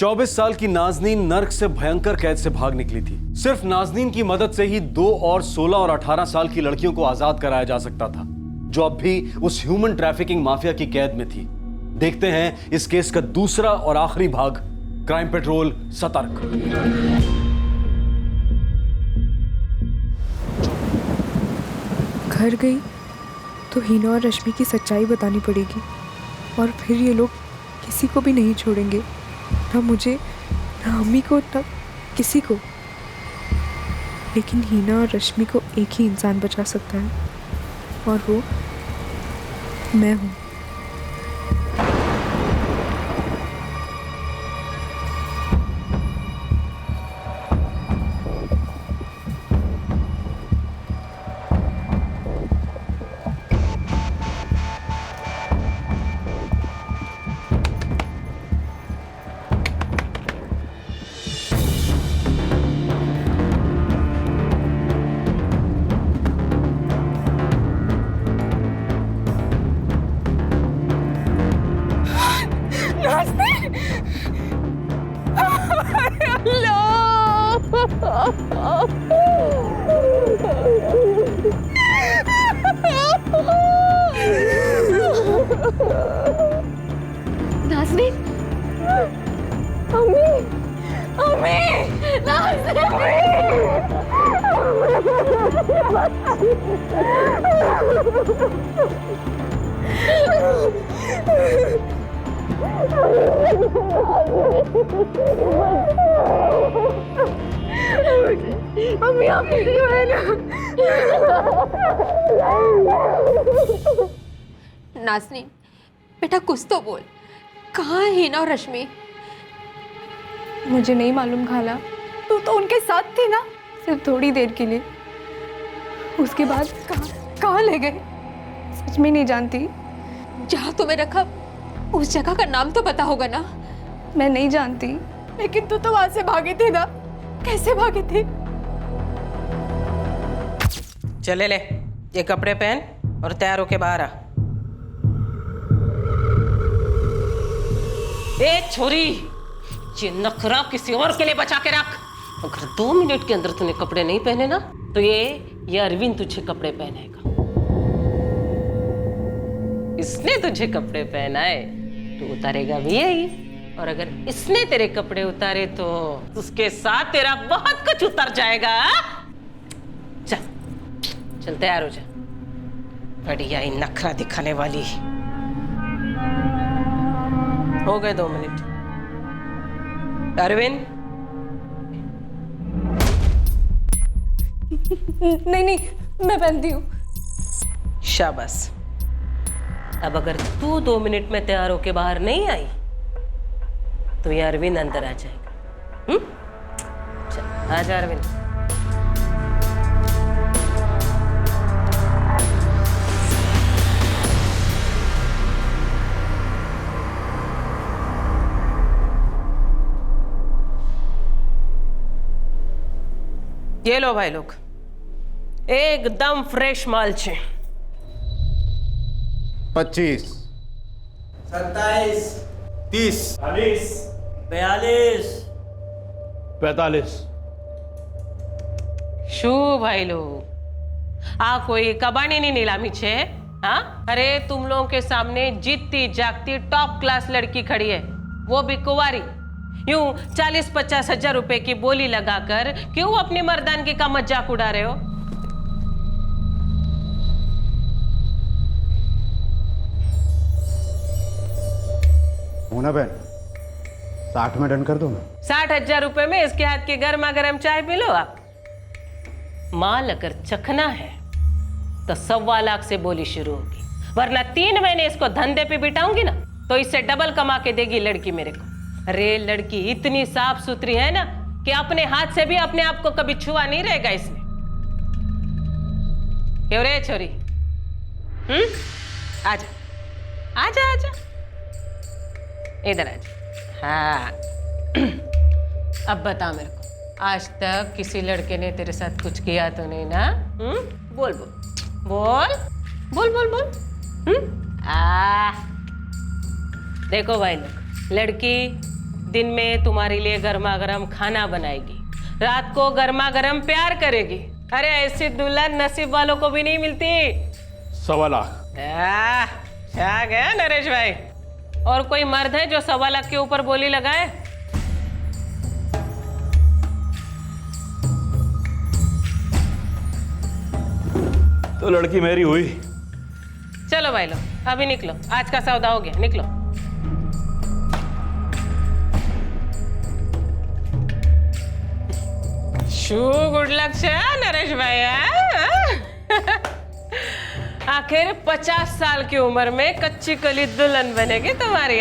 24 साल की नाजनीन नर्क से भयंकर कैद से भाग निकली थी। सिर्फ नाजनीन की मदद से ही 2 और 16 और 18 साल की लड़कियों को आजाद कराया जा सकता था, जो अब भी उस ह्यूमन ट्रैफिकिंग माफिया की कैद में थी। देखते हैं इस केस का दूसरा और आखिरी भाग, क्राइम पेट्रोल सतर्क। घर गई तो हीना और रश्मि की सच्चाई बतानी पड़ेगी, और फिर ये लोग किसी को भी नहीं छोड़ेंगे, ना मुझे, ना अम्मी को, ना किसी को। लेकिन हीना और रश्मि को एक ही इंसान बचा सकता है, और वो मैं हूँ। नाज़नीन, अम्मी, अम्मी, अम्मी, आप मेरी नाज़नीन, बेटा कुछ तो बोल, कहाँ है हीना और रश्मि? मुझे नहीं मालूम खाला, तू तो उनके साथ थी ना? सिर्फ थोड़ी देर के लिए। उसके बाद कहाँ ले गए? सच में नहीं जानती। जहाँ तुम्हें रखा उस जगह का नाम तो पता होगा ना? मैं नहीं जानती। लेकिन तू तो वहां से भागे थे ना, कैसे भागे थे? चले ले, ये कपड़े पहन और तैयार होके बाहर आ। ए छोरी, ये नखरा किसी और के लिए बचा के रख। अगर 2 मिनट के अंदर तूने कपड़े नहीं पहने ना, तो ये अरविंद तुझे कपड़े पहनाएगा। इसने तुझे कपड़े पहनाए तो उतारेगा भी यही, और अगर इसने तेरे कपड़े उतारे तो उसके साथ तेरा बहुत कुछ उतर जाएगा। चल चल, तैयार हो जा। बढ़िया ही नखरा दिखाने वाली। हो गए 2 मिनट। अरविंद, नहीं, मैं पहनती हूँ। शाबाश। अब अगर तू 2 मिनट में तैयार होके बाहर नहीं आई तो ये अरविंद अंदर आ जाएगा। चल आ जा अरविंद। ये लो भाई लोग, एकदम फ्रेश माल छे। 25, 27, 30, 40, 42, 45। શું ભાઈ लोग, आ कोई कबाड़ीनी नीलामी छे? हाँ, अरे तुम लोगों के सामने जीतती जागती टॉप क्लास लड़की खड़ी है, वो भी कुंवारी। यूं 40-50 हजार रुपए की बोली लगाकर क्यों अपनी मर्दानगी का मजाक उड़ा रहे हो? होना बहन, 60 में डन कर दो ना। 60,000 रुपए में इसके हाथ की गर्मा गर्म चाय पी लो आप। माल अगर चखना है तो 1.25 लाख से बोली शुरू होगी, वरना 3 महीने इसको धंधे पे बिठाऊंगी ना तो इससे डबल कमा के देगी लड़की मेरे को। अरे लड़की इतनी साफ सुथरी है ना कि अपने हाथ से भी अपने आप को कभी छुआ नहीं रहेगा इसने। क्यों रे छोरी? आजा आजा आजा, इधर आजा। हाँ अब बता मेरे को, आज तक किसी लड़के ने तेरे साथ कुछ किया तो नहीं ना? बोल बोल बोल बोल बोल बोल। देखो भाई लोग, लड़की दिन में तुम्हारे लिए गर्मा गर्म खाना बनाएगी, रात को गर्मा गर्म प्यार करेगी। अरे ऐसी दुल्हन नसीब वालों को भी नहीं मिलती। 1.25 लाख। क्या गया नरेश भाई? और कोई मर्द है जो 1.25 लाख के ऊपर बोली लगाए? तो लड़की मेरी हुई। चलो भाई लो, अभी निकलो, आज का सौदा हो गया, निकलो। शू गुड लक से नरेश भाई। आखिर 50 साल की उम्र में कच्ची कली दुल्हन बनेगी तुम्हारी।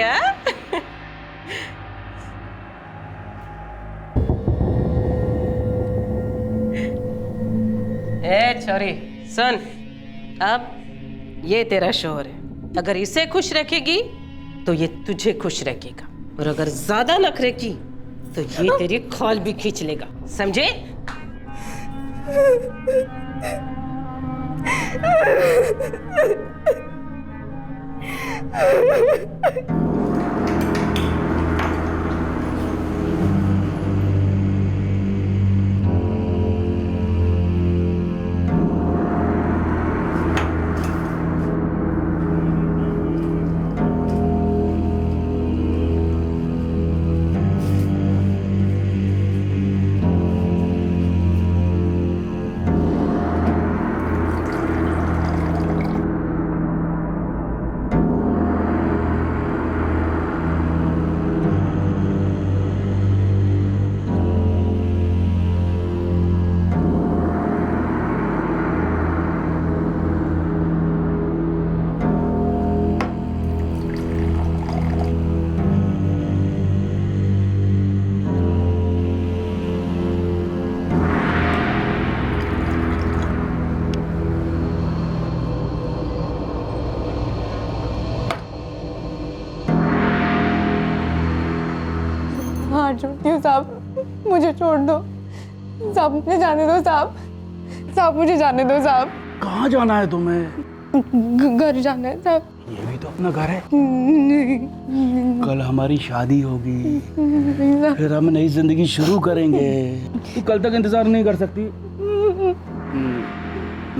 ए छोरी सुन, अब ये तेरा शोहर है, अगर इसे खुश रखेगी तो ये तुझे खुश रखेगा, और अगर ज्यादा नखरे की तो ये तेरी खाल भी खींच लेगा, समझे? हाथ जोड़ती हूँ साहब, मुझे छोड़ दो साहब, मुझे जाने दो साहब, साहब मुझे जाने दो साहब। कहाँ जाना है तुम्हें? घर जाना है साहब। ये भी तो अपना घर है। नहीं, कल हमारी शादी होगी, फिर हम नई जिंदगी शुरू करेंगे। तू कल तक इंतजार नहीं कर सकती?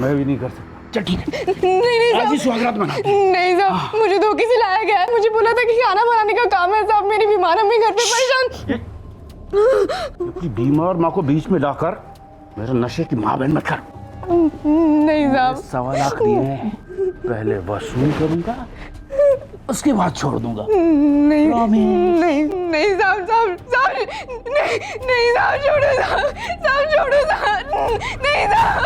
मैं भी नहीं कर सकता। चल ठीक है, नहीं आज ही सुहागरात मना। नहीं साहब, मुझे धोखे से लाया गया है। मुझे बोला था कि खाना बनाने का काम है साहब, मेरी बीमार अम्मी घर पे परेशान। क्योंकि बीमार माँ को बीच में लाकर मेरे नशे की माँ बहन मत कर। नहीं साहब, 1.25 लाख दिए हैं, पहले वसूल करूंगा, उसके बाद छोड़ दूंगा। नहीं Promise। नहीं नहीं साहब, साहब साहब नहीं नहीं साहब, छोड़ो साहब, साहब छोड़ो साहब, नहीं साहब।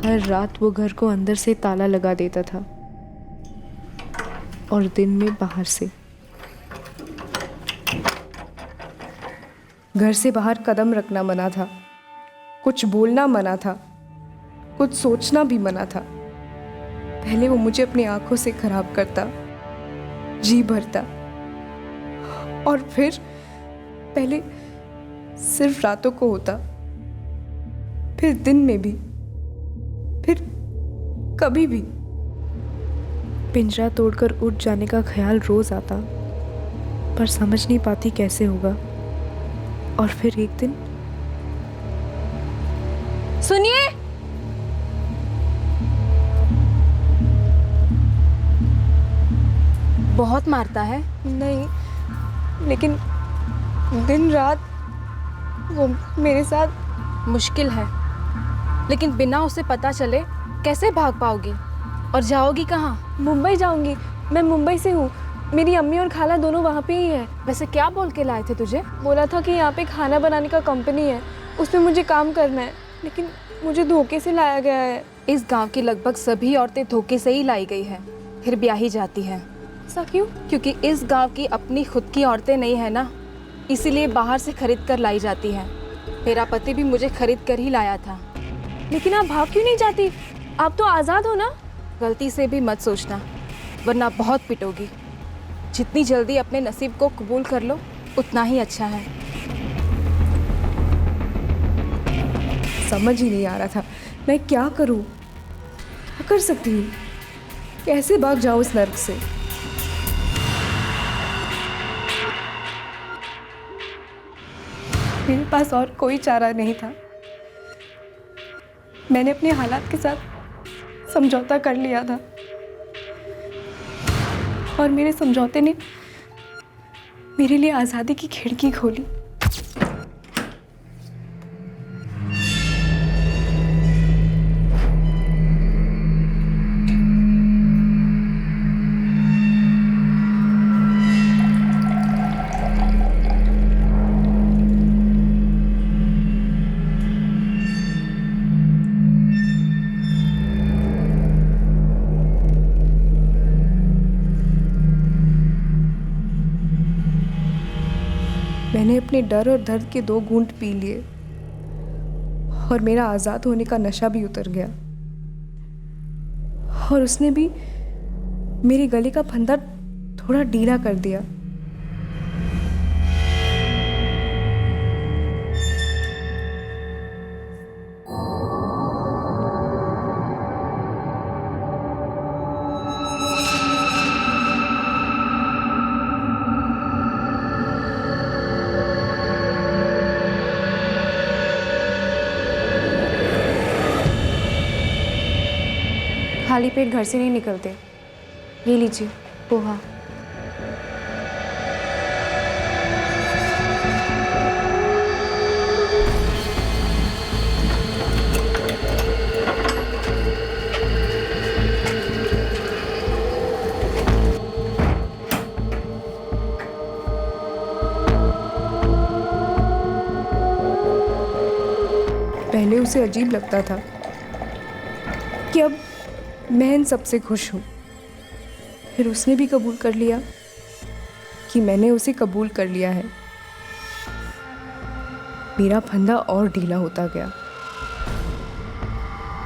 हर रात वो घर को अंदर से ताला लगा देता था और दिन में बाहर से। घर से बाहर कदम रखना मना था, कुछ बोलना मना था, कुछ सोचना भी मना था। पहले वो मुझे अपनी आंखों से खराब करता, जी भरता, और फिर पहले सिर्फ रातों को होता, फिर दिन में भी, फिर कभी भी। पिंजरा तोड़कर उठ जाने का ख्याल रोज आता, पर समझ नहीं पाती कैसे होगा। और फिर एक दिन, सुनिए, बहुत मारता है? नहीं, लेकिन दिन रात वो मेरे साथ। मुश्किल है, लेकिन बिना उसे पता चले कैसे भाग पाओगी? और जाओगी कहाँ? मुंबई जाऊंगी, मैं मुंबई से हूँ। मेरी अम्मी और खाला दोनों वहाँ पे ही है। वैसे क्या बोल के लाए थे तुझे? बोला था कि यहाँ पे खाना बनाने का कंपनी है, उसमें मुझे काम करना है, लेकिन मुझे धोखे से लाया गया है। इस गांव की लगभग सभी औरतें धोखे से ही लाई गई हैं, फिर ब्याही जाती हैं। ऐसा क्यों? क्योंकि इस गांव की अपनी खुद की औरतें नहीं है ना, इसीलिए बाहर से खरीद कर लाई जाती हैं। मेरा पति भी मुझे खरीद कर ही लाया था। लेकिन आप भाग क्यों नहीं जाती? आप तो आज़ाद हो ना। गलती से भी मत सोचना, वरना बहुत पिटोगी। जितनी जल्दी अपने नसीब को कबूल कर लो उतना ही अच्छा है। समझ ही नहीं आ रहा था मैं क्या करूं, क्या कर सकती हूँ, कैसे भाग जाऊं इस नर्क से। मेरे पास और कोई चारा नहीं था। मैंने अपने हालात के साथ समझौता कर लिया था और मेरे समझौते ने मेरे लिए आज़ादी की खिड़की खोली। मैंने अपने डर और दर्द के 2 घूंट पी लिए और मेरा आज़ाद होने का नशा भी उतर गया और उसने भी मेरे गले का फंदा थोड़ा ढीला कर दिया। खाली पेट घर से नहीं निकलते। ये लीजिए पोहा। पहले उसे अजीब लगता था कि अब मैं इन सबसे खुश हूँ। फिर उसने भी कबूल कर लिया कि मैंने उसे कबूल कर लिया है। मेरा फंदा और ढीला होता गया।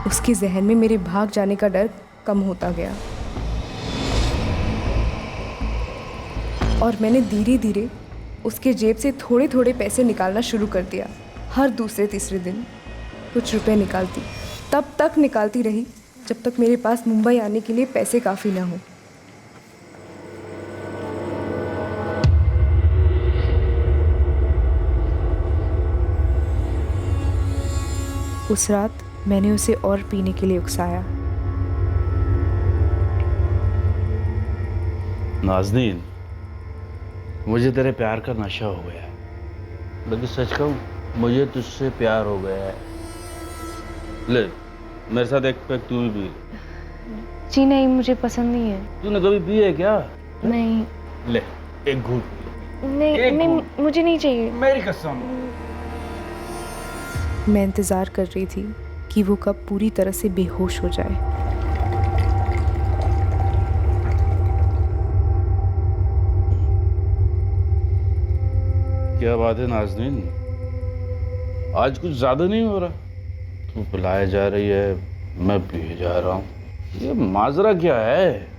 उसके जहन में मेरे भाग जाने का डर कम होता गया और मैंने धीरे धीरे उसके जेब से थोड़े थोड़े पैसे निकालना शुरू कर दिया। हर दूसरे तीसरे दिन कुछ रुपए निकालती, तब तक निकालती रही जब तक मेरे पास मुंबई आने के लिए पैसे काफ़ी ना हो। उस रात मैंने उसे और पीने के लिए उकसाया। नाज़नीन, मुझे तेरे प्यार का नशा हो गया है। लेकिन सच कहूँ, मुझे तुझसे प्यार हो गया है। ले, मेरे साथ एक पैक तू भी पी। जी नहीं, मुझे पसंद नहीं है। तूने कभी पी है क्या? नहीं। ले, एक घूंट पी। नहीं, मुझे नहीं चाहिए। मेरी कसम। मैं इंतज़ार कर रही थी कि वो कब पूरी तरह से बेहोश हो जाए। क्या बात है नाज़नीन, आज कुछ ज़्यादा नहीं हो रहा? तू पिलाए जा रही है, मैं पिए जा रहा हूँ। ये माजरा क्या है?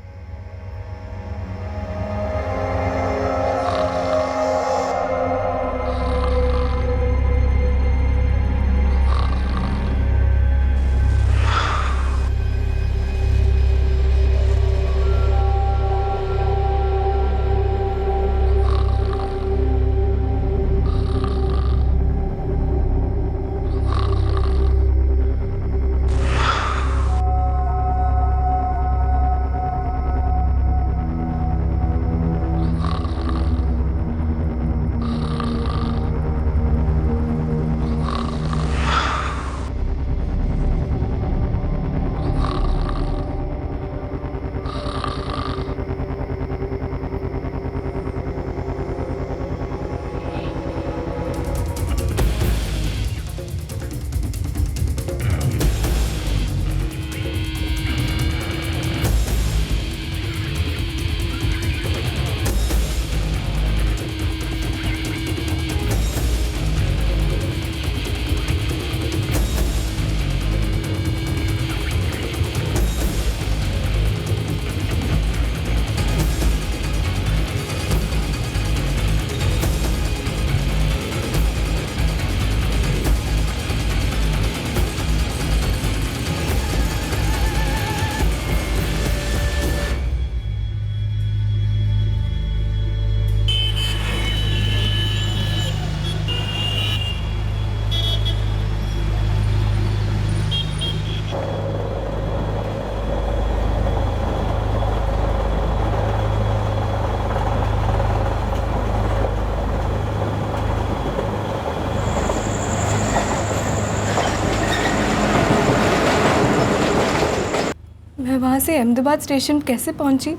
वहाँ से अहमदाबाद स्टेशन कैसे पहुँची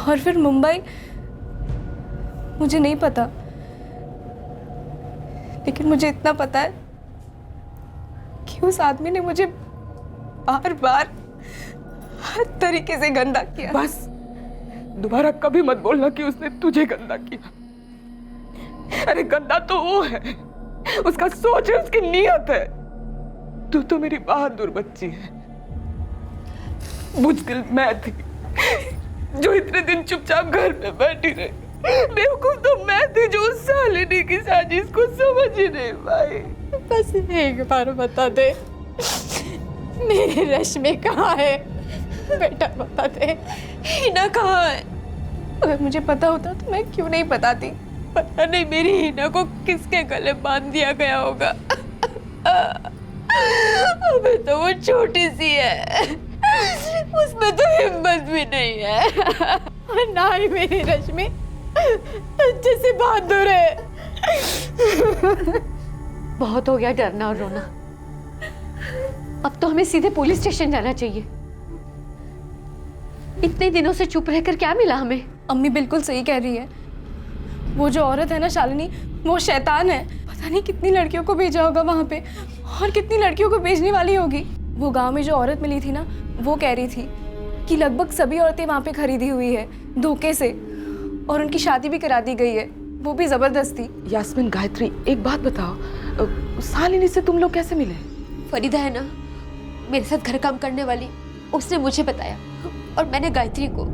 और फिर मुंबई, मुझे नहीं पता। लेकिन मुझे इतना पता है कि उस आदमी ने मुझे बार बार हर तरीके से गंदा किया। बस दोबारा कभी मत बोलना कि उसने तुझे गंदा किया। अरे गंदा तो वो है, उसका सोच है, उसकी नीयत है। तू तो मेरी बहादुर बच्ची है। बुज़दिल मैं थी जो इतने दिन चुपचाप घर में बैठी रही। बेवकूफ तो मैं थी जो उस सालिनी की साजिश को समझ ही नहीं पाई। बस एक बार बता दे, मेरी रश्मि कहाँ है? बेटा बता दे, हिना कहाँ है? अगर मुझे पता होता तो मैं क्यों नहीं बताती। पता नहीं मेरी हिना को किसके गले बांध दिया गया होगा। अबे तो वो छोटी सी है, उसमें तो हिम्मत भी नहीं है। और ना ही मेरी रश्मि जैसे बहादुर है। बहुत हो गया डरना और रोना, अब तो हमें सीधे पुलिस स्टेशन जाना चाहिए। इतने दिनों से चुप रहकर क्या मिला हमें? अम्मी बिल्कुल सही कह रही है। वो जो औरत है ना शालिनी, वो शैतान है। पता नहीं कितनी लड़कियों को भेजा होगा वहाँ पे और कितनी लड़कियों को भेजने वाली होगी। वो गांव में जो औरत मिली थी ना, वो कह रही थी कि लगभग सभी औरतें वहाँ पे खरीदी हुई है धोखे से, और उनकी शादी भी करा दी गई है, वो भी जबरदस्ती। यास्मीन, गायत्री, एक बात बताओ, शालिनी से तुम लोग कैसे मिले? फरीदा है ना मेरे साथ घर काम करने वाली, उसने मुझे बताया और मैंने गायत्री को।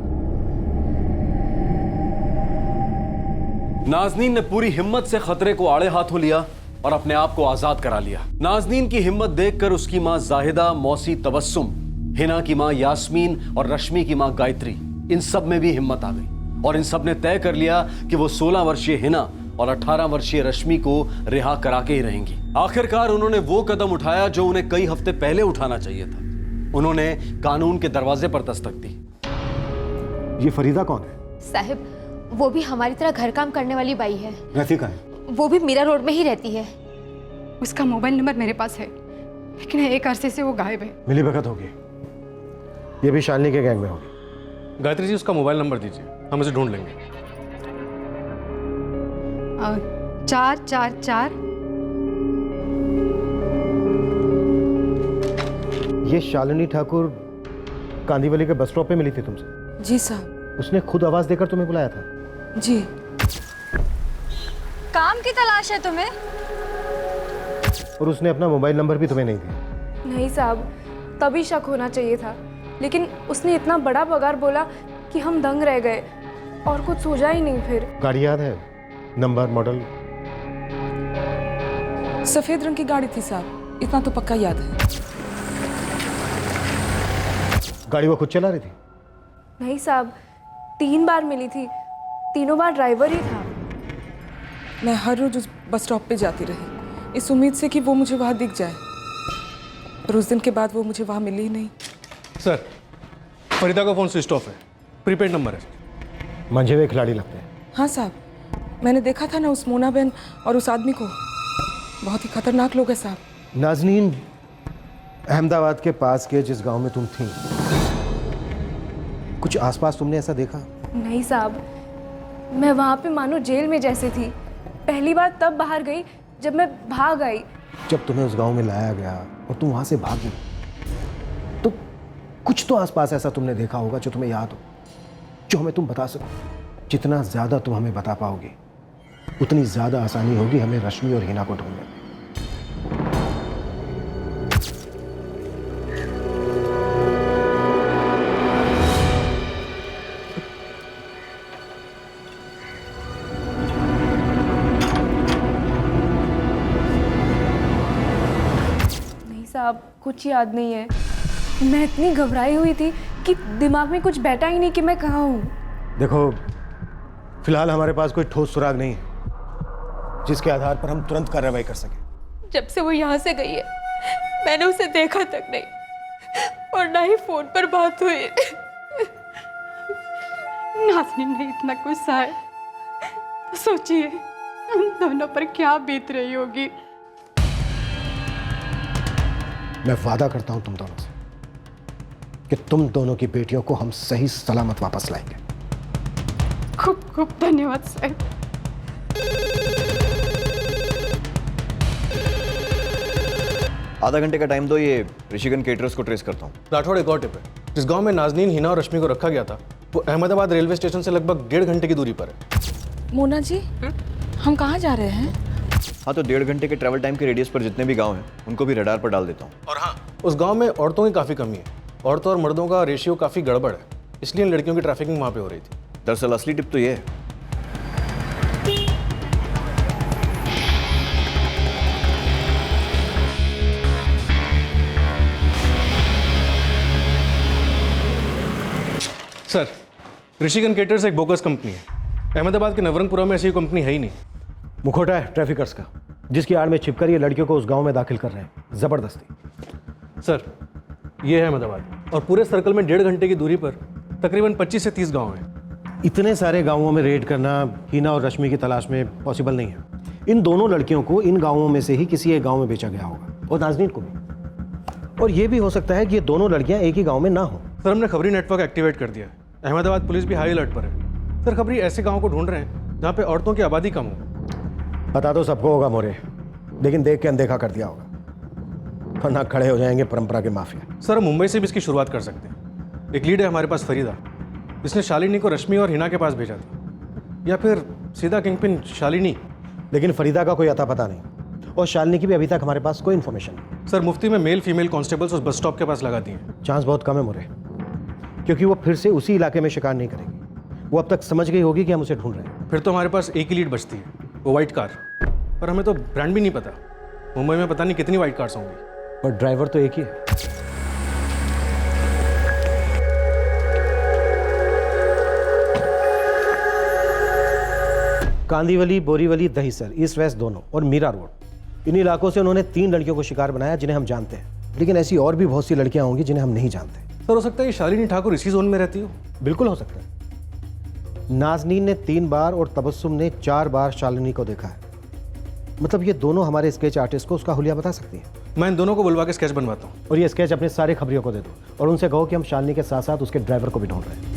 नाजनीन ने पूरी हिम्मत से खतरे को आड़े हाथों लिया और अपने आप को आजाद करा लिया। नाजनीन की हिम्मत देखकर उसकी मां जाहिदा, मौसी तबस्सुम, हिना की मां यास्मीन और रश्मि की मां गायत्री, इन सब में भी हिम्मत आ गई और इन सब ने तय कर लिया कि वो 16 वर्षीय हिना और 18 वर्षीय रश्मि को रिहा करा के ही रहेंगी। आखिरकार उन्होंने वो कदम उठाया जो उन्हें कई हफ्ते पहले उठाना चाहिए था। उन्होंने कानून के दरवाजे पर दस्तक दी। ये फरीदा कौन है? साहब, वो भी हमारी तरह घर काम करने वाली बाई है। रहती कहाँ है? वो भी मीरा रोड में ही रहती है। उसका मोबाइल नंबर मेरे पास है, लेकिन एक अरसे से वो गायब है। मिली भगत होगी, ये भी शालिनी के गैंग में होगी। गायत्री जी, उसका मोबाइल नंबर दीजिए, हम उसे ढूंढ लेंगे। 444। ये शालिनी ठाकुर कांदीवली के बस स्टॉप पे मिली थी तुमसे? जी साहब। उसने खुद आवाज देकर तुम्हें बुलाया था? जी। काम की तलाश है तुम्हें? और उसने अपना मोबाइल नंबर भी तुम्हें नहीं दिया? नहीं साहब, तभी शक होना चाहिए था, लेकिन उसने इतना बड़ा पगार बोला कि हम दंग रह गए और कुछ सूझा ही नहीं। फिर गाड़ी याद है? Number, model? सफेद रंग की गाड़ी थी साहब, इतना तो पक्का याद है। गाड़ी वो खुद चला रही थी? नहीं साहब, 3 बार मिली थी, तीनों बार ड्राइवर ही था। मैं हर रोज उस बस स्टॉप पे जाती रही इस उम्मीद से कि वो मुझे वहाँ दिख जाए, और उस दिन के बाद वो मुझे वहाँ मिली ही नहीं। सर, फरीदा का फोन स्विच ऑफ है, प्रीपेड नंबर है। मंझे हुए खिलाड़ी लगते हैं। हाँ साहब, मैंने देखा था ना उस मोना बहन और उस आदमी को, बहुत ही खतरनाक लोग हैं साहब। नाजनीन, अहमदाबाद के पास के जिस गांव में तुम थी, कुछ आसपास तुमने ऐसा देखा? नहीं साहब, मैं वहाँ पे मानो जेल में जैसे थी। पहली बार तब बाहर गई जब मैं भाग आई। जब तुम्हें उस गांव में लाया गया और तुम वहां से भागी, तो कुछ तो आसपास ऐसा तुमने देखा होगा जो तुम्हें याद हो, जो हमें तुम बता सको। जितना ज्यादा तुम हमें बता पाओगे, उतनी ज्यादा आसानी होगी हमें रश्मि और हिना को ढूंढने में। साहब, कुछ याद नहीं है। मैं इतनी घबराई हुई थी कि दिमाग में कुछ बैठा ही नहीं कि मैं कहाँ हूँ। देखो, फिलहाल हमारे पास कोई ठोस सुराग नहीं है जिसके आधार पर हम तुरंत कार्रवाई कर सकें। जब से वो यहाँ से गई है मैंने उसे देखा तक नहीं, और ना ही फोन पर बात हुई। नाज़नीन ने इतना गुस्सा है तो सोचिए उन दोनों पर क्या बीत रही होगी। मैं वादा करता हूं तुम दोनों से कि तुम दोनों की बेटियों को हम सही सलामत वापस लाएंगे। खूब खूब धन्यवाद साहब। आधा घंटे का टाइम दो, ये ऋषिगन केटरर्स को ट्रेस करता हूँ। राठौड़, एक और टिप है। जिस गांव में नाजनीन, हिना और रश्मि को रखा गया था वो अहमदाबाद रेलवे स्टेशन से लगभग 1.5 घंटे की दूरी पर है। मोना जी, हम कहाँ जा रहे हैं? हाँ, तो 1.5 घंटे के ट्रैवल टाइम के रेडियस पर जितने भी गांव हैं उनको भी रडार पर डाल देता हूँ। और हाँ, उस गांव में औरतों की काफ़ी कमी है। औरतों और मर्दों का रेशियो काफ़ी गड़बड़ है, इसलिए इन लड़कियों की ट्रैफिकिंग वहाँ पे हो रही थी। दरअसल असली टिप तो ये है। सर, ऋषिगन केटर्स एक बोगस कंपनी है। अहमदाबाद के नवरंगपुरा में ऐसी कंपनी है ही नहीं। मुखौटा है ट्रैफिकर्स का, जिसकी आड़ में छिपकर ये लड़कियों को उस गांव में दाखिल कर रहे हैं जबरदस्ती। सर, ये है अहमदाबाद और पूरे सर्कल में 1.5 घंटे की दूरी पर तकरीबन 25 से 30 गांव हैं। इतने सारे गांवों में रेड करना हिना और रश्मि की तलाश में पॉसिबल नहीं है। इन दोनों लड़कियों को इन गांवों में से ही किसी एक गांव में बेचा गया होगा, और नाजनीन को भी। और ये भी हो सकता है कि ये दोनों लड़कियां एक ही गांव में ना हो। सर, हमने खबरी नेटवर्क एक्टिवेट कर दिया है। अहमदाबाद पुलिस भी हाई अलर्ट पर है। सर, खबरी ऐसे गांवों को ढूंढ रहे हैं जहां पे औरतों की आबादी कम हो। पता तो सबको होगा मोरे, लेकिन देख के अनदेखा कर दिया होगा, वरना खड़े हो जाएंगे परंपरा के माफिया। सर, हम मुंबई से भी इसकी शुरुआत कर सकते हैं। एक लीड है हमारे पास, फरीदा, जिसने शालिनी को रश्मि और हिना के पास भेजा था। या फिर सीधा किंगपिन शालिनी। लेकिन फरीदा का कोई अता पता नहीं, और शालिनी की भी अभी तक हमारे पास कोई इन्फॉर्मेशन नहीं। सर, मुफ्ती में मेल फीमेल कांस्टेबल्स उस बस स्टॉप के पास लगा दिए हैं। चांस बहुत कम है मोरे, क्योंकि वो फिर से उसी इलाके में शिकार नहीं करेगी। वो अब तक समझ गई होगी कि हम उसे ढूंढ रहे हैं। फिर तो हमारे पास एक ही लीड बचती है, वो वाइट कार। पर हमें तो ब्रांड भी नहीं पता। मुंबई में पता नहीं कितनी वाइट कार्स होंगी। और ड्राइवर तो एक ही है। कांदीवली, बोरीवली, दहीसर, ईस्ट वेस्ट दोनों, और मीरा रोड, इन इलाकों से उन्होंने 3 लड़कियों को शिकार बनाया जिन्हें हम जानते हैं। लेकिन ऐसी और भी बहुत सी लड़कियां होंगी जिन्हें हम नहीं जानते। सर, हो सकता है ये शालिनी ठाकुर इसी जोन में रहती हो। बिल्कुल हो सकता है। नाजनीन ने 3 बार और तबस्सुम ने 4 बार शालिनी को देखा है। मतलब ये दोनों हमारे स्केच आर्टिस्ट को उसका हुलिया बता सकती है। मैं इन दोनों को बुलवा के स्केच बनवाता हूँ। और ये स्केच अपने सारे खबरियों को दे दो, और उनसे कहो कि हम शालिनी के साथ साथ उसके ड्राइवर को भी ढूंढ रहे हैं।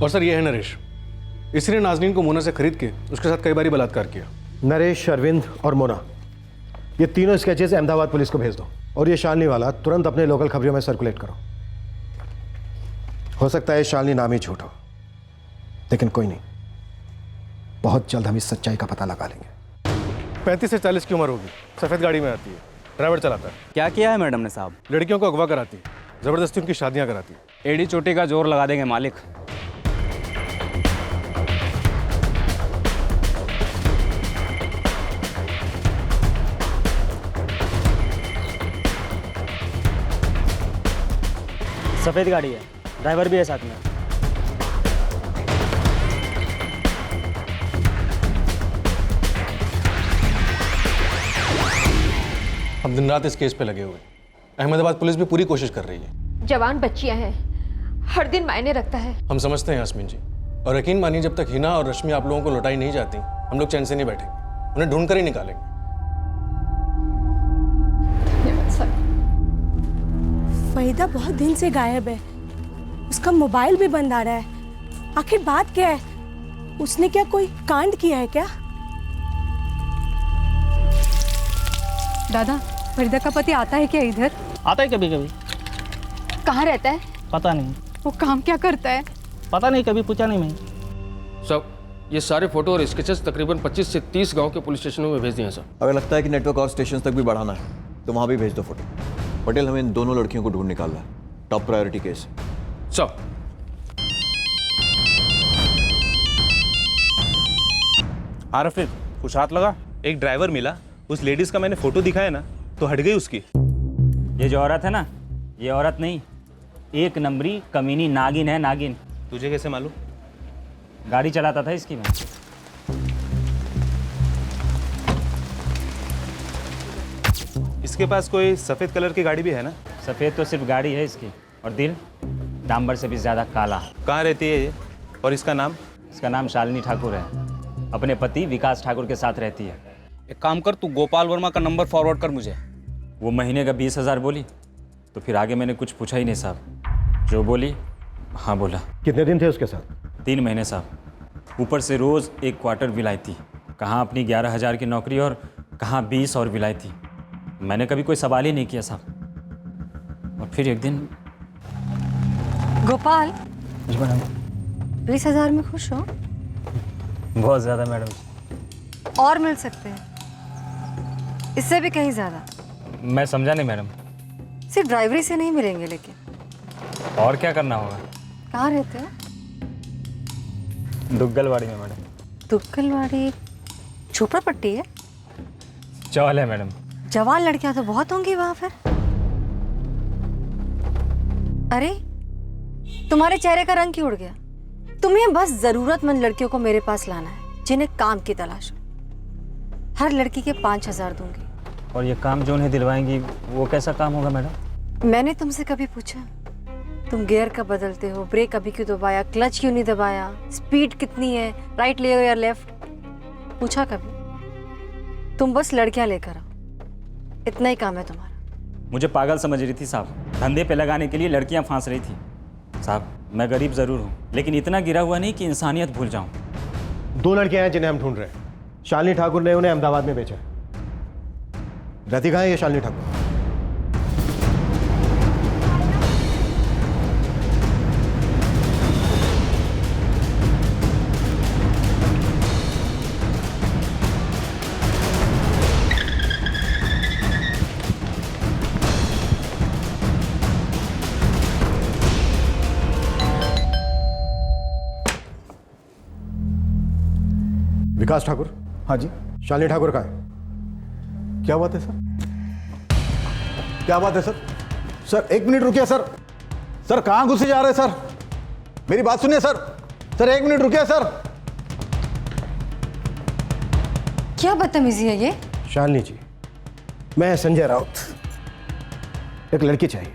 और सर, ये है नरेश। इसी ने नाजनीन को मोना से खरीद के उसके साथ कई बार बलात्कार किया। नरेश, अरविंद और मोना, ये तीनों स्केचेस अहमदाबाद पुलिस को भेज दो, और ये शालिनी वाला तुरंत अपने लोकल खबरियों में सर्कुलेट करो। हो सकता है शालिनी नाम ही झूठ हो, लेकिन कोई नहीं, बहुत जल्द हम इस सच्चाई का पता लगा लेंगे। 35 से 40 की उम्र होगी, सफेद गाड़ी में आती है, ड्राइवर चलाता है। क्या किया है मैडम ने साहब? लड़कियों को अगवा कराती है, जबरदस्ती उनकी शादियां कराती है। एड़ी चोटी का जोर लगा देंगे मालिक। सफ़ेद गाड़ी है, ड्राइवर भी है साथ में। हम दिन रात इस केस पे लगे हुए। अहमदाबाद पुलिस भी पूरी कोशिश कर रही है। जवान बच्चियां हैं, हर दिन मायने रखता है। हम समझते हैं यास्मीन जी, और यकीन मानिए जब तक हिना और रश्मि आप लोगों को लौटाई नहीं जाती, हम लोग चैन से नहीं बैठेंगे, उन्हें ढूंढ कर ही निकालेंगे। धन्यवाद सर। फरीदा बहुत दिन से गायब है, उसका मोबाइल भी बंद आ रहा है। आखिर बात क्या है? उसने क्या कोई कांड किया है क्या? दादा, फरीदा का पति आता है क्या इधर? आता है कभी कभी। कहाँ रहता है? पता नहीं। वो काम क्या करता है? पता नहीं, कभी पूछा नहीं मैं। सर, ये सारे फोटो और स्केचेस तकरीबन 25 से 30 गांव के पुलिस स्टेशनों में भेज दिए हैं सर। अगर लगता है कि नेटवर्क और स्टेशन तक भी बढ़ाना है तो वहाँ भी भेज दो फोटो। पटेल, हमें इन दोनों लड़कियों को ढूंढ निकालना है। Top priority case. सर। हाँ रफीक, कुछ हाथ लगा। एक ड्राइवर मिला, उस लेडीज का मैंने फोटो दिखाया ना तो हट गई उसकी। ये जो औरत है ना, ये औरत नहीं, एक नंबरी कमीनी नागिन है, नागिन। तुझे कैसे मालूम? गाड़ी चलाता था इसकी मैं। इसके पास कोई सफ़ेद कलर की गाड़ी भी है ना? सफ़ेद तो सिर्फ गाड़ी है इसकी, और दिल डांबर से भी ज़्यादा काला। कहाँ रहती है ये और इसका नाम? इसका नाम शालिनी ठाकुर है, अपने पति विकास ठाकुर के साथ रहती है। एक काम कर, तू गोपाल वर्मा का नंबर फॉरवर्ड कर मुझे। वो महीने का 20,000 बोली, तो फिर आगे मैंने कुछ पूछा ही नहीं साहब। जो बोली हाँ बोला। कितने दिन थे उसके साथ? 3 महीने साहब। ऊपर से रोज़ 1 क्वार्टर विलायती, कहाँ अपनी 11,000 की नौकरी और कहाँ 20 और विलायती। मैंने कभी कोई सवाल ही नहीं किया साहब। और फिर एक दिन। गोपाल, जी मैडम। 20,000 में खुश हो? बहुत ज़्यादा मैडम। और मिल सकते हैं, इससे भी कहीं ज़्यादा। मैं समझा नहीं मैडम। सिर्फ ड्राइवरी से नहीं मिलेंगे, लेकिन और क्या करना होगा? कहाँ रहते हो? दुग्गलवाड़ी में मैडम। दुग्गलवाड़ी झोपड़पट्टी है? चौल है मैडम। जवान लड़कियां तो बहुत होंगी वहां पर। अरे, तुम्हारे चेहरे का रंग क्यों उड़ गया? तुम्हें बस जरूरतमंद लड़कियों को मेरे पास लाना है, जिन्हें काम की तलाश हो। हर लड़की के 5,000 दूंगी। और ये काम जो उन्हें दिलवाएंगी वो कैसा काम होगा मैडम? मैंने तुमसे कभी पूछा तुम गियर कब बदलते हो, ब्रेक अभी क्यों दबाया, क्लच क्यों नहीं दबाया, स्पीड कितनी है, राइट ले या लेफ्ट? पूछा कभी? तुम बस लड़कियां लेकर आओ, इतना ही काम है तुम्हारा। मुझे पागल समझ रही थी साहब। धंधे पे लगाने के लिए लड़कियां फांस रही थी। साहब, मैं गरीब ज़रूर हूँ, लेकिन इतना गिरा हुआ नहीं कि इंसानियत भूल जाऊँ। 2 लड़कियां हैं जिन्हें हम ढूंढ रहे हैं। शालिनी ठाकुर ने उन्हें अहमदाबाद में बेचा है। रहती कहाँ है ये शालिनी ठाकुर? विकास ठाकुर? हाँ जी। शालिनी ठाकुर कहाँ है? क्या बात है सर? क्या बात है सर? सर 1 मिनट रुकिए सर। सर कहाँ घुसे जा रहे हैं सर? मेरी बात सुनिए सर। सर 1 मिनट रुकिए सर। क्या बदतमीजी है ये? शालिनी जी, मैं संजय राउत। एक लड़की चाहिए,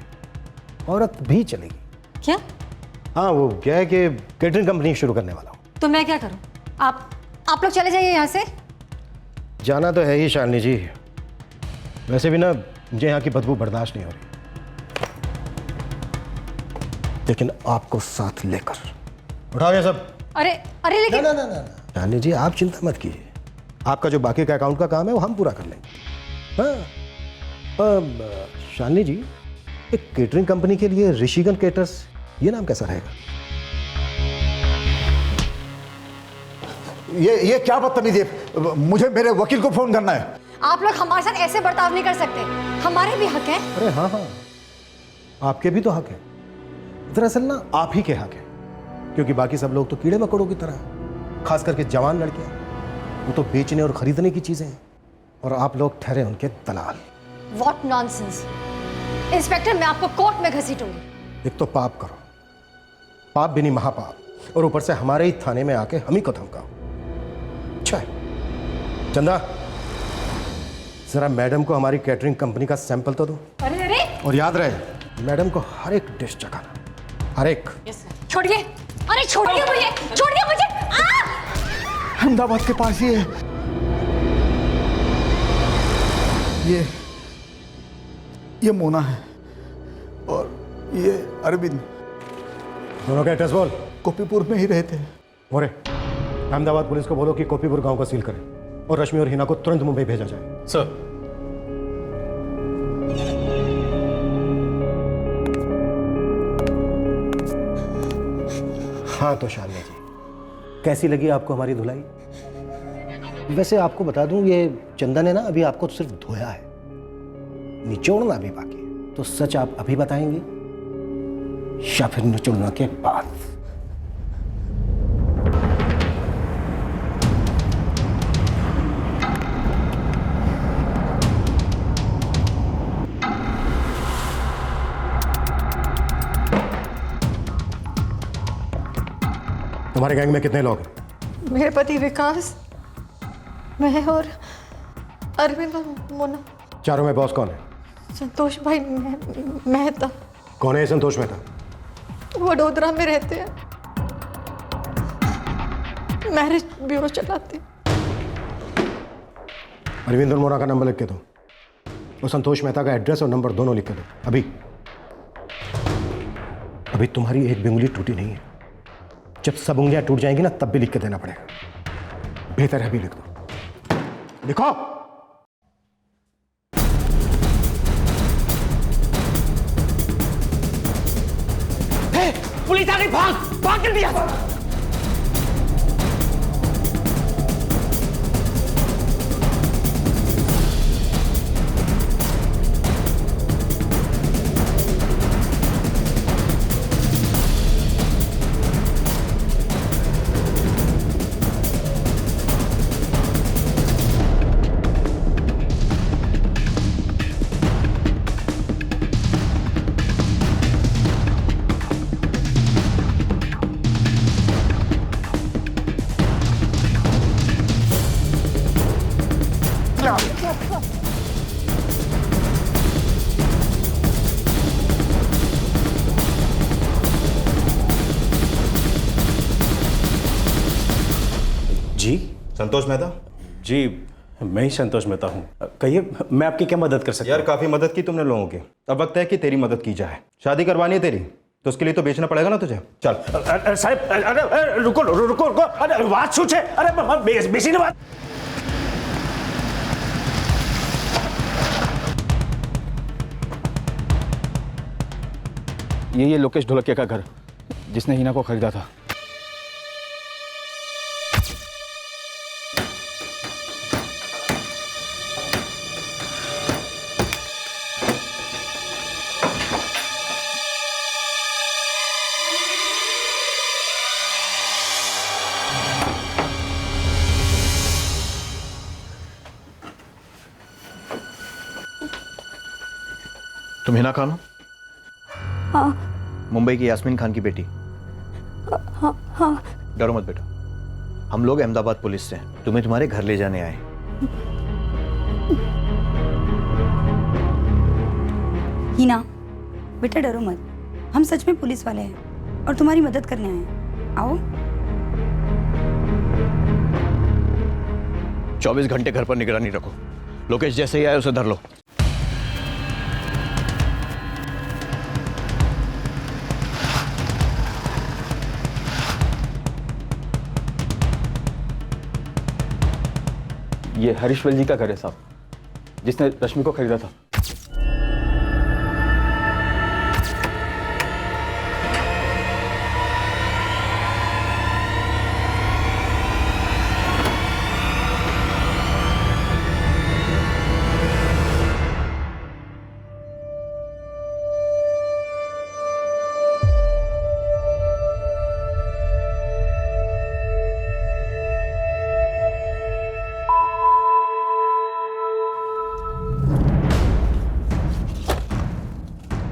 औरत भी चलेगी। क्या? हाँ, वो क्या है कि केटरिंग कंपनी शुरू करने वाला हूँ। तो मैं क्या करूं? आप लोग चले जाइए यहाँ से। जाना तो है ही शालिनी जी, वैसे भी ना मुझे यहाँ की बदबू बर्दाश्त नहीं हो रही, लेकिन आपको साथ लेकर। उठाओ ये सब। अरे अरे लेकिन ना ना ना ना शालिनी जी, आप चिंता मत कीजिए। आपका जो बाकी का अकाउंट का काम है वो हम पूरा कर लेंगे। हाँ, शालिनी जी, एक केटरिंग कंपनी के लिए ऋषिगन केटर्स, ये नाम कैसा रहेगा? ये क्या बदतमीजी है? मुझे मेरे वकील को फोन करना है। आप लोग हमारे साथ ऐसे बर्ताव नहीं कर सकते, हमारे भी हक है। अरे हाँ हाँ, आपके भी तो हक है। दरअसल ना आप ही के हक है, क्योंकि बाकी सब लोग तो कीड़े मकोड़ों की तरह हैं। खास करके जवान लड़कियां, वो तो बेचने और खरीदने की चीजें हैं, और आप लोग ठहरे उनके दलाल। What nonsense! इंस्पेक्टर, मैं आपको कोर्ट में घसीटूंगी। एक तो पाप करो, पाप भी नहीं महापाप, और ऊपर से हमारे ही थाने में आके हम ही को धमकाओ। अच्छा है, चंदा जरा मैडम को हमारी कैटरिंग कंपनी का सैंपल तो दो। अरे अरे, और याद रहे, मैडम को हर एक डिश चखाना, हर एक। छोड़िए, अरे छोड़िए मुझे, छोड़िए मुझे। अहमदाबाद के पास ही है ये मोना है और ये अरविंद। दोनों का एड्रेस बोल। गोपीपुर में ही रहते हैं। मोरे, अहमदाबाद पुलिस को बोलो कि गोपीपुर गांव को सील करें और रश्मि और हिना को तुरंत मुंबई भेजा जाए। सर। हाँ तो शालिनी जी, कैसी लगी आपको हमारी धुलाई? वैसे आपको बता दूं, ये चंदन है ना, अभी आपको तो सिर्फ धोया है, निचोड़ना भी बाकी है। तो सच आप अभी बताएंगे या फिर निचोड़ना के बाद? तुम्हारे गैंग में कितने लोग हैं? मेरे पति विकास, मैं और अरविंद और मोना। चारों में बॉस कौन है? संतोष भाई मेहता। कौन है ये संतोष मेहता? वो वडोदरा में रहते हैं, मैरिज ब्यूरो चलाते हैं। अरविंद और मोना का नंबर लिख के दो, और संतोष मेहता का एड्रेस और नंबर दोनों लिख के दो। अभी तुम्हारी एक भी उंगली टूटी नहीं है। जब सब उंगलियां टूट जाएंगी ना, तब भी लिख के देना पड़ेगा। बेहतर है अभी लिख दो। लिखो। पुलिस आ गई, भाग भाग जल्दी आ। जी संतोष मेहता? जी मैं ही संतोष मेहता हूँ। कहिए, मैं आपकी क्या मदद कर सकता हूँ? यार काफ़ी मदद की तुमने लोगों की, अब वक्त है कि तेरी मदद की जाए। शादी करवानी है तेरी, तो उसके लिए तो बेचना पड़ेगा ना तुझे। चल। साहब, अरे रुको रुको रुको, अरे बात सोचे, अरे बेसी ने बात। ये लोकेश ढोलकिया का घर, जिसने हिना को खरीदा था। तुम हिना खान हो? हाँ। मुंबई की यास्मीन खान की बेटी? हाँ हाँ। डरो मत बेटा, हम लोग अहमदाबाद पुलिस से हैं, तुम्हें तुम्हारे घर ले जाने आए। हिना बेटा डरो मत, हम सच में पुलिस वाले हैं और तुम्हारी मदद करने आए हैं। आओ। 24 घंटे घर पर निगरानी रखो, लोकेश जैसे ही आए उसे धर लो। ये हरीश्वर जी का घर है साहब, जिसने रश्मि को खरीदा था।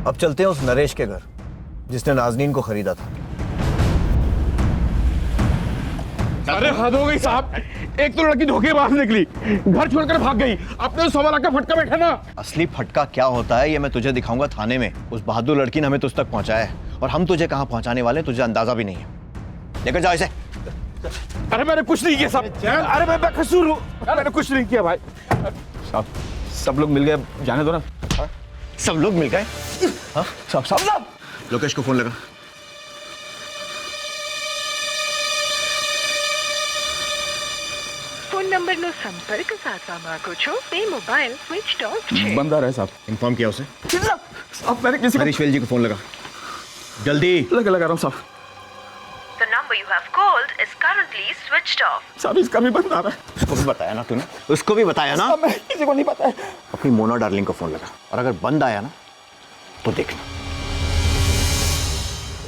अब चलते हैं उस नरेश के घर, जिसने नाजनीन को खरीदा था। अरे हद हो गई साहब, एक तो लड़की धोखेबाज निकली, घर छोड़कर भाग गई, अपने 100 लाख का फटका बैठा ना। असली फटका क्या होता है ये मैं तुझे दिखाऊंगा थाने में। उस बहादुर लड़की ने हमें तुझ तक पहुंचाया है, और हम तुझे कहां पहुंचाने वाले तुझे अंदाजा भी नहीं है। लेकर जाओ इसे। अरे मैंने कुछ नहीं किया साहब, अरे मैं बेकसूर हूँ, मैंने कुछ नहीं किया भाई साहब। सब लोग मिल गए, जाने दो ना। सब लोग मिल गए? हाँ सब। लोकेश को फोन लगा। ફોન નંબરનો સંપર્ક સાધવા માંગો છો તે મોબાઈલ સ્વિચ ઓફ છે। बंदा रहा साहब। इन्फॉर्म किया उसे? अब मैंने किसी हरीश्वर जी को फोन लगा, जल्दी। लगा रहा हूँ साहब। The called is currently switched off. साहब इसका भी बंद आ रहा है। उसको भी बताया ना तूने, उसको भी बताया ना। मैं किसी को नहीं पता है। अपनी मोना डार्लिंग को फोन लगा, और अगर बंद आया ना तो देखना।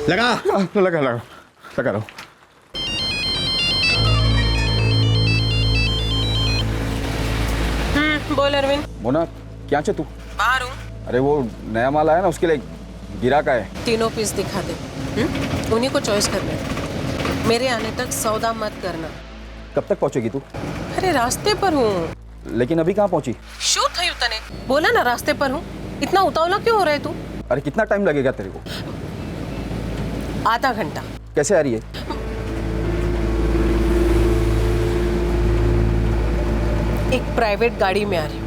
लगा रहा हूँ। बोल अरविंद। मोना क्या चे तू? बाहर हूँ। अरे वो नया माल आया ना, उसके लिए गिरा का है। तीनों पीस दिखा दे। उन्हीं को चॉइस कर ले। मेरे आने तक सौदा मत करना। कब तक पहुंचेगी तू? अरे रास्ते पर हूँ। लेकिन अभी कहाँ पहुंची? शो थई उतने बोला ना रास्ते पर हूँ। इतना उतावला क्यों हो रहा है तू? अरे कितना टाइम लगेगा तेरे को? आधा घंटा। कैसे आ रही है? एक प्राइवेट गाड़ी में आ रही हूँ।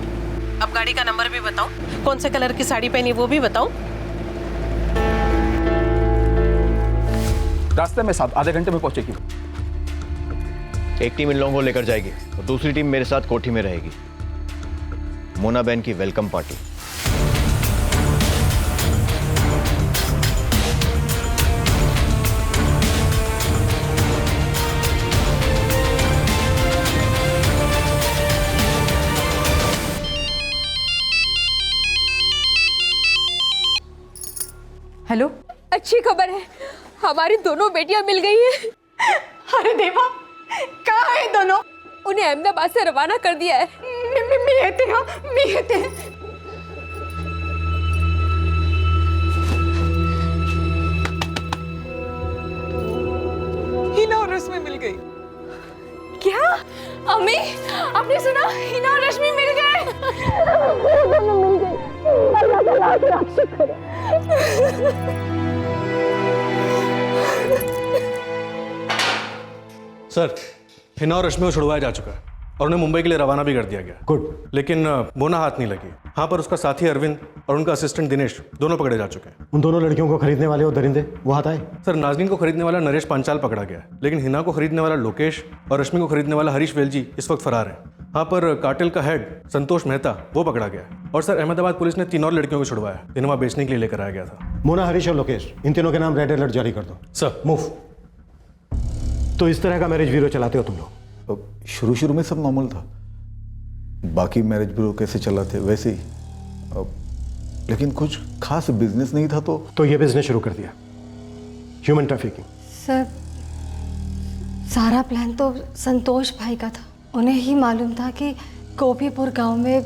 अब गाड़ी का नंबर भी बताऊं? कौन से कलर की साड़ी पहनी वो भी बताऊं? रास्ते में साहब, आधे घंटे में पहुंचेगी। एक टीम इन लोगों को लेकर जाएगी और दूसरी टीम मेरे साथ कोठी में रहेगी। मोना बहन की वेलकम पार्टी। हेलो। अच्छी खबर है, हमारी दोनों बेटियां मिल गई हैं। अरे देवा, कहाँ है दोनों? उन्हें अहमदाबाद से रवाना कर दिया है। मिहते। हिना और रश्मि मिल गई। क्या? अम्मी, आपने सुना? हिना और रश्मि मिल गए। मिल गई। सर, हिना और रश्मि को छुड़वाया जा चुका है और उन्हें मुंबई के लिए रवाना भी कर दिया गया। गुड। लेकिन मोना हाथ नहीं लगी। हाँ, पर उसका साथी अरविंद और उनका असिस्टेंट दिनेश दोनों पकड़े जा चुके हैं। उन दोनों लड़कियों को खरीदने वाले वो दरिंदे वो हाथ आए? सर, नाजनीन को खरीदने वाला नरेश पांचाल पकड़ा गया है, लेकिन हिना को खरीदने वाला लोकेश और रश्मि को खरीदने वाला हरीश वेलजी इस वक्त फरार है। हाँ, पर कार्टेल का हेड संतोष मेहता वो पकड़ा गया है। और सर, अहमदाबाद पुलिस ने 3 और लड़कियों को छुड़वाया, जिन्हें वहाँ बेचने के लिए लेकर आया गया था। मोना, हरीश और लोकेश, इन तीनों के नाम रेड अलर्ट जारी कर दो। सर। मूव। तो इस तरह का मैरिज ब्यूरो चलाते हो तुम लोग? शुरू में सब नॉर्मल था, बाकी मैरिज ब्यूरो कैसे चलाते वैसे ही। लेकिन कुछ खास बिजनेस नहीं था तो ये बिजनेस शुरू कर दिया, ह्यूमन ट्रैफिकिंग। सर, सारा प्लान तो संतोष भाई का था। उन्हें ही मालूम था कि गोपीपुर गांव में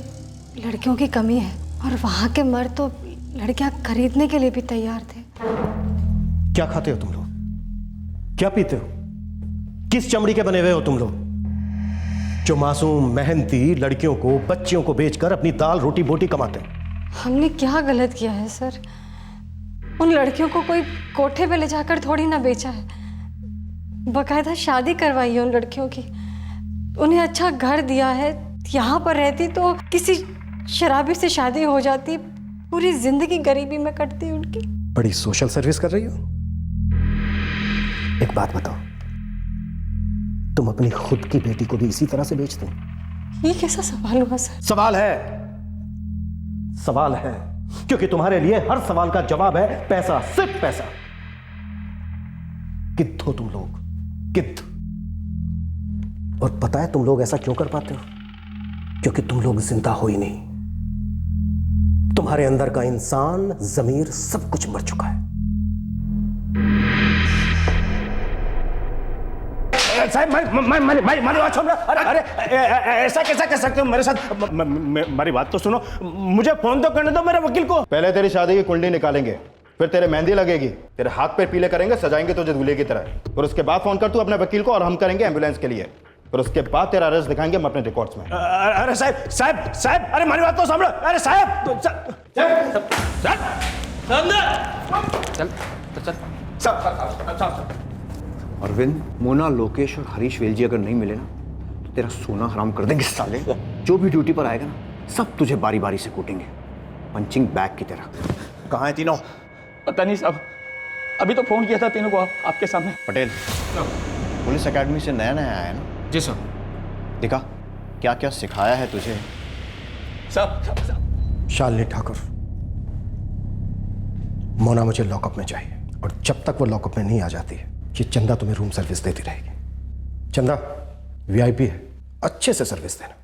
लड़कियों की कमी है और वहाँ के मर्द तो लड़कियाँ खरीदने के लिए भी तैयार थे। क्या खाते हो तुम लोग? क्या पीते हो? किस चमड़ी के बने हुए हो तुम लोग, जो मासूम मेहनती लड़कियों को, बच्चियों को बेचकर अपनी दाल रोटी बोटी कमाते हैं? हमने क्या गलत किया है सर? उन लड़कियों को कोई कोठे पे ले जाकर थोड़ी ना बेचा है, बकायदा शादी करवाई है उन लड़कियों की। उन्हें अच्छा घर दिया है। यहाँ पर रहती तो किसी शराबी से शादी हो जाती, पूरी जिंदगी गरीबी में कटती उनकी। बड़ी सोशल सर्विस कर रही हो। एक बात बताओ, तुम अपनी खुद की बेटी को भी इसी तरह से बेचते हो? ये कैसा सवाल हुआ सर? सवाल है, क्योंकि तुम्हारे लिए हर सवाल का जवाब है पैसा, सिर्फ पैसा। गिद्ध हो तुम लोग, गिद्ध। और पता है तुम लोग ऐसा क्यों कर पाते हो? क्योंकि तुम लोग जिंदा हो ही नहीं। तुम्हारे अंदर का इंसान, जमीर, सब कुछ मर चुका है। साहब, अरे ऐसा कैसा कर सकते हो मेरे साथ? मेरी बात तो सुनो, मुझे फोन तो करने दो मेरे वकील को। पहले तेरी शादी की कुंडली निकालेंगे, फिर तेरे मेहंदी लगेगी, तेरे हाथ पे पीले करेंगे, सजाएंगे तुझे दूल्हे की तरह। और उसके बाद फोन कर तू अपने वकील को और हम करेंगे एम्बुलेंस के लिए। और उसके बाद तेरा अरेस्ट दिखाएंगे हम अपने रिकॉर्ड्स में। अरे साहब, अरे मेरी बात तो समझो। अरे साहब, चल। अरविंद, मोना, लोकेश और हरीश वेलजी अगर नहीं मिले ना तो तेरा सोना हराम कर देंगे साले। जो भी ड्यूटी पर आएगा ना, सब तुझे बारी बारी से कूटेंगे, पंचिंग बैग की तरह। कहाँ है तीनों? पता नहीं साहब, अभी तो फोन किया था तीनों को आपके सामने। पटेल, पुलिस एकेडमी से नया आया ना? जी सर। दिखा क्या क्या सिखाया है तुझे। साहब, शालिनी ठाकुर, मोना मुझे लॉकअप में चाहिए, और जब तक वो लॉकअप में नहीं आ जाती है कि चंदा तुम्हें रूम सर्विस देती रहेगी। चंदा वीआईपी है, अच्छे से सर्विस देना।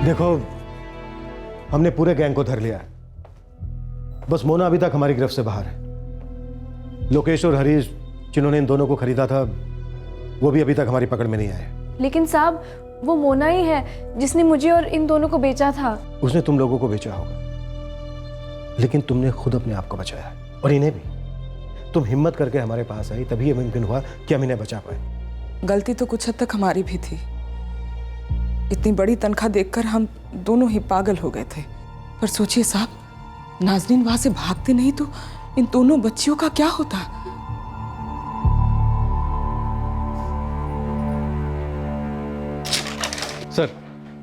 देखो, हमने पूरे गैंग को धर लिया है, बस मोना अभी तक हमारी गिरफ्त से बाहर है। लोकेश और हरीश जिन्होंने इन दोनों को खरीदा था, वो भी अभी तक हमारी पकड़ में नहीं आए। लेकिन साहब, वो मोना ही है जिसने मुझे और इन दोनों को बेचा था। उसने तुम लोगों को बेचा होगा, लेकिन तुमने खुद अपने आप को बचाया है, और इन्हें भी। तुम हिम्मत करके हमारे पास आई, तभी ये मुमकिन हुआ कि हम इन्हें बचा पाए। गलती तो कुछ हद तक हमारी भी थी। इतनी बड़ी तनख्वाह देखकर हम दोनों ही पागल हो गए थे। पर सोचिए साहब, नाजनीन वहां से भागते नहीं तो इन दोनों बच्चियों का क्या होता। सर,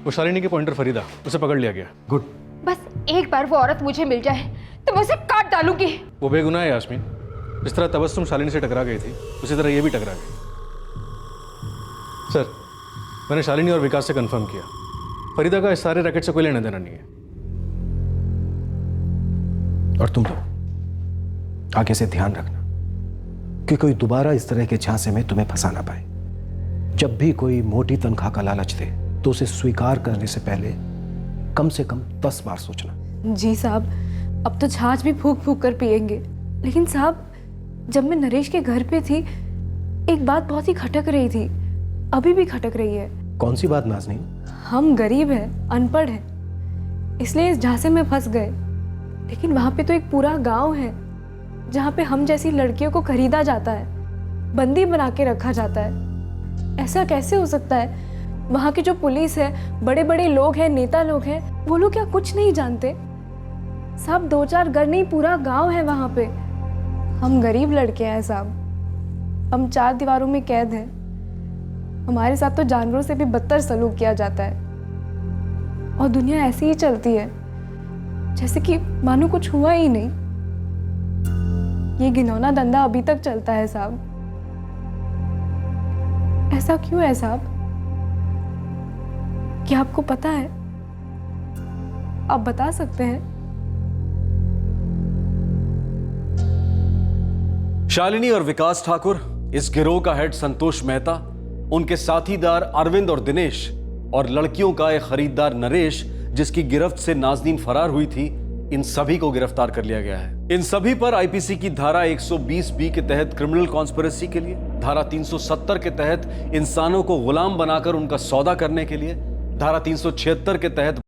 वो शालिनी की पॉइंटर फरीदा, उसे पकड़ लिया गया। गुड। बस एक बार वो औरत मुझे मिल जाए तो मैं उसे काट डालूंगी। वो बेगुनाह है यास्मीन। जिस तरह तबस्सुम शालिनी से टकरा गई थी, उसी तरह ये भी टकरा गई। सर, मैंने शालिनी और विकास से कंफर्म किया, फरीदा का इस सारे रैकेट से कोई लेना देना नहीं है। और तुम लोग आगे से ध्यान रखना कि कोई दोबारा इस तरह के झांसे में तुम्हें फंसा ना पाए। जब भी कोई मोटी तनख्वाह का लालच दे तो उसे स्वीकार करने से पहले कम से कम 10 बार सोचना। जी साहब, अब तो छाछ भी फूक फूक कर पिएंगे। लेकिन साहब, जब मैं नरेश के घर पे थी, एक बात बहुत ही खटक रही थी, अभी भी खटक रही है। कौन सी बात नाज़नीन? हम गरीब हैं, अनपढ़ हैं, इसलिए इस झांसे में फंस गए। लेकिन वहाँ पे तो एक पूरा गांव है जहाँ पे हम जैसी लड़कियों को खरीदा जाता है, बंदी बना के रखा जाता है। ऐसा कैसे हो सकता है? वहाँ की जो पुलिस है, बड़े बड़े लोग हैं, नेता लोग हैं, वो लोग क्या कुछ नहीं जानते? साहब, 2-4 घर नहीं, पूरा गांव है वहाँ पे। हम गरीब लड़के हैं साहब, हम 4 दीवारों में कैद हैं। हमारे साथ तो जानवरों से भी बदतर सलूक किया जाता है, और दुनिया ऐसी ही चलती है जैसे कि मानो कुछ हुआ ही नहीं। ये घिनौना धंधा अभी तक चलता है साहब। ऐसा क्यों है साहब? क्या आपको पता है? आप बता सकते हैं? शालिनी और विकास ठाकुर, इस गिरोह का हेड संतोष मेहता, उनके साथीदार अरविंद और दिनेश, और लड़कियों का एक खरीदार नरेश, जिसकी गिरफ्त से नाज़नीन फरार हुई थी, इन सभी को गिरफ्तार कर लिया गया है। इन सभी पर आईपीसी की धारा 120B के तहत क्रिमिनल कॉन्स्पिरेसी के लिए, धारा 370 के तहत इंसानों को गुलाम बनाकर उनका सौदा करने के लिए, धारा 376 के तहत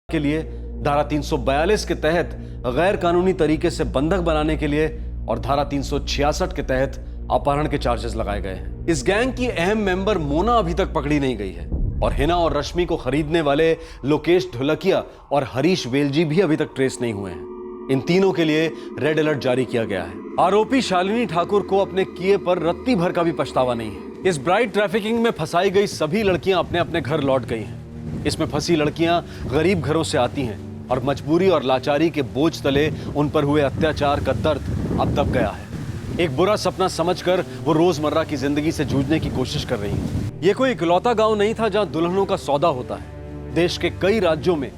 के लिए, धारा 342 के तहत गैर कानूनी तरीके से बंधक बनाने के लिए, और धारा 366 के तहत अपहरण के चार्जेस लगाए गए हैं। इस गैंग की अहम मेंबर मोना अभी तक पकड़ी नहीं गई है, और हिना और रश्मि को खरीदने वाले लोकेश ढोलकिया और हरीश वेलजी भी अभी तक ट्रेस नहीं हुए हैं। इन तीनों के लिए रेड अलर्ट जारी किया गया है। आरोपी शालिनी ठाकुर को अपने किए पर रत्ती भर का भी पछतावा नहीं है। इस ब्राइड ट्रैफिकिंग में फंसाई गई सभी लड़कियां अपने अपने घर लौट गई हैं। इसमें फंसी लड़कियां गरीब घरों से आती हैं, और मजबूरी और लाचारी के बोझ तले उन पर हुए अत्याचार का दर्द अब दब गया है। एक बुरा सपना समझकर वो रोजमर्रा की जिंदगी से जूझने की कोशिश कर रही हैं। ये कोई इकलौता गांव नहीं था जहां दुल्हनों का सौदा होता है। देश के कई राज्यों में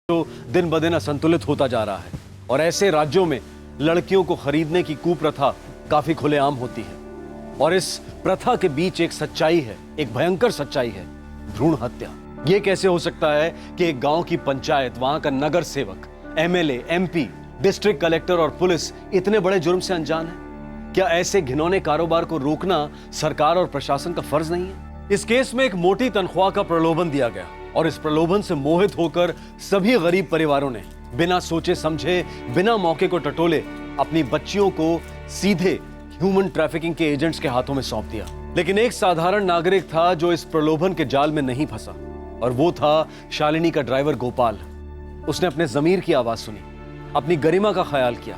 तो दिन ब दिन असंतुलित होता जा रहा है, और ऐसे राज्यों में लड़कियों को खरीदने की कुप्रथा काफी खुलेआम होती है। और इस प्रथा के बीच एक सच्चाई है, एक भयंकर सच्चाई है, भ्रूण हत्या। ये कैसे हो सकता है कि एक गांव की पंचायत, वहां का नगर सेवक, एमएलए, एमपी, डिस्ट्रिक्ट कलेक्टर और पुलिस इतने बड़े जुर्म से अनजान है? क्या ऐसे घिनौने कारोबार को रोकना सरकार और प्रशासन का फर्ज नहीं है? इस केस में एक मोटी तनख्वाह का प्रलोभन दिया गया, और इस प्रलोभन से मोहित होकर सभी गरीब परिवारों ने बिना सोचे समझे, बिना मौके को टटोले अपनी बच्चियों को सीधे ह्यूमन ट्रैफिकिंग के एजेंट्स के हाथों में सौंप दिया। लेकिन एक साधारण नागरिक था जो इस प्रलोभन के जाल में नहीं फंसा, और वो था शालिनी का ड्राइवर गोपाल। उसने अपने जमीर की आवाज सुनी, अपनी गरिमा का ख्याल किया,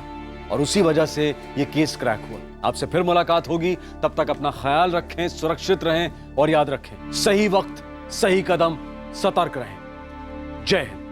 और उसी वजह से ये केस क्रैक हुआ। आपसे फिर मुलाकात होगी, तब तक अपना ख्याल रखें, सुरक्षित रहें और याद रखें, सही वक्त सही कदम, सतर्क रहें। जय हिंद।